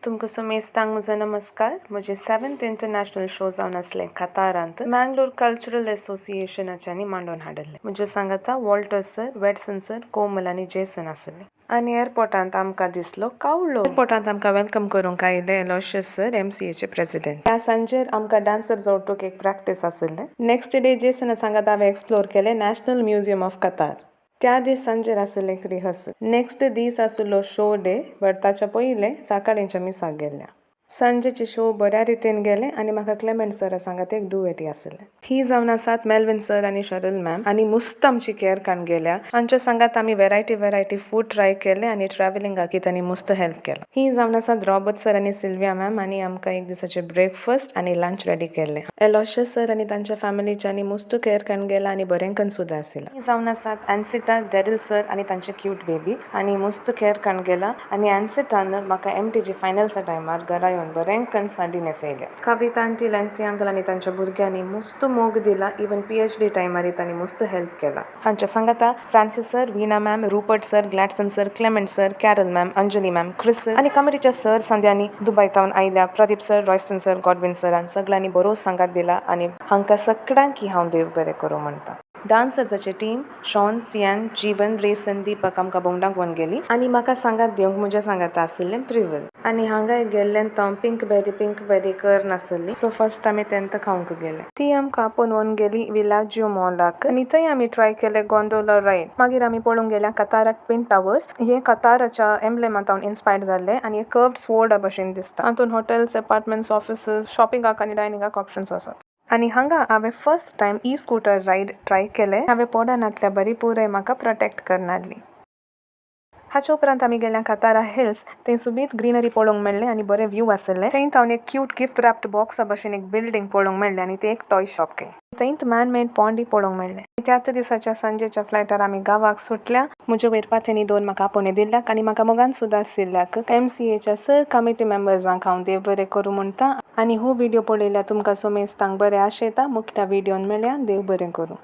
तुमकां समेस्तांक म्हजो नमस्कार. म्हजे 7th इंटरनॅशनल शो जावन आसले कतारांत मँगलोर कल्चरल असोसिएशनाच्यांनी मांडून हाडले. म्हजे सांगाता वॉल्टर सर, वेटसन सर, कोमल आनी जेसन आसले. आनी एअरपोर्टांत आमकां दिसलो कावळो. एअरपोर्टांत आमकां वेलकम करूंक आयले एलोशियस सर, MCAचे प्रेसिडेंट. त्या सांजेर आमकां डान्सर जोडटूक एक प्रॅक्टीस आसले. नेक्स्ट डे जेसन सांगात हांवें एक्सप्लोर केले नॅशनल म्युझियम ऑफ कतार. त्या दीस सांजेर आसले एक रिहर्सल. नेक्स्ट दीस आसलो शो डे, बट ताच्या पयले सकाळींच्या मिसाक गेल्या. सांजेचे शो बऱ्या रितीन गेले आनी म्हाका क्लेमेंट सर सांगात एक डुएटी आसले. ही जावन आसात मेल्विन सर आनी शरल मॅम आनी मुस्त आमची केअर काण गेल्या. हांच्या सांगात आमी वेरायटी फूड ट्राय केले आनी ट्रॅव्हलिंगाक तांणी मुस्त हेल्प केला. ही जावन आसात रॉबर्ट सर आनी सिल्विया मॅम आनी आमकां एक दिसाचे ब्रेकफास्ट आनी लंच रेडी केले. एलोशियस सर आनी तांच्या फॅमिलीच्यांनी मुस्त केअर काण गेला आनी बरेंकन सुद्दां आसला. ही जावन आसात एन्सिटा, डेरिल सर आनी तांचे क्यूट बेबी आनी मुस्त केअर काण गेला. आनी एन्सिटान म्हाका MTG फायनल्सा टायमार घरा बरेंकन सांडी नेसयल्या. कविता आंटी, लॅन्सी अंकल आनी तांच्या भुरग्यांनी मुस्त मोग दिला. इवन PhD टायमार तांणी मुस्त हेल्प केला. हांच्या सांगाता Francis sir, Veena ma'am, Rupert sir, Gladson sir, Clement sir, Carol ma'am, Anjali ma'am, Chris sir आनी कमिटीच्या सर संध्यांनी दुबयतावन आयल्या. Pradeep sir, Royston sir, Godwin सरान सगळ्यांनी बरो सांगात दिला आनी हांकां सगळ्यांक की हांव देव बरें करूं म्हणटा. डान्सर्साची टीम शॉन, सियान, जीवन, रेसन, दीपक आमकां भोंवडाक व्हरून गेली आनी म्हाका सांगात दिवंक म्हज्या सांगाता आशिल्लें प्रिवल. आनी हांगा गेल्लें तो पिंक बेरी कर नासली, सो फर्स्ट आमी तेंत खावंक गेले. ती आमकां आपोवन व्हरून गेली विलाजिओ मॉलाक आनी थंय आमी ट्राय केले गोंडोला रायड. मागीर आमी पळोवंक गेल्या कताराक ट्विन टावर्स. हे कताराच्या एम्ब्लेमांतावन इन्स्पायर्ड जाल्ले आनी एक कर्व्ड स्वॉर्डा भशेन दिसता. हातून हॉटेल्स, अपार्टमेंट्स, ऑफिसेस, शॉपिंगाक आनी डायनिंगाक ऑप्शन्स आसात. आनी हांगा हांवें first time scooter ride try केले. हांवें पोडानांतल्या बरी पुराय म्हाका प्रोटेक्ट करनासली. हाचे उपरांत आमी गेल्या कतारा हिल्स. थंय सुबीत ग्रीनरी पळोवंक मेळ्ळें आनी बरें व्यू आसले. थंय तावन एक क्यूट गिफ्ट रॅप्ड बॉक्सा भशेन एक बिल्डींग पळोवंक मेळ्ळें आनी ते एक टॉय शॉप कय. थंयत मॅन मेड पॉंडय पळोवंक मेळ्ळें. त्याच दिसाच्या सांजेच्या फ्लायटार आमी गांवाक सुटल्या. म्हजे वयर पाथेनी दोन म्हाका आपोवणे दिल्ल्याक आनी म्हाका मोगान सुद्दां आशिल्ल्याक MCAच्या सर कमिटी मेंबर्सांक हांव देव बरें करूं म्हणटा. आनी हो व्हिडिओ पळयल्यार तुमकां समेस्तांक बरें आशेता. मुख्य व्हिडिओन मेळ्ळ्या. देव बरें करूं.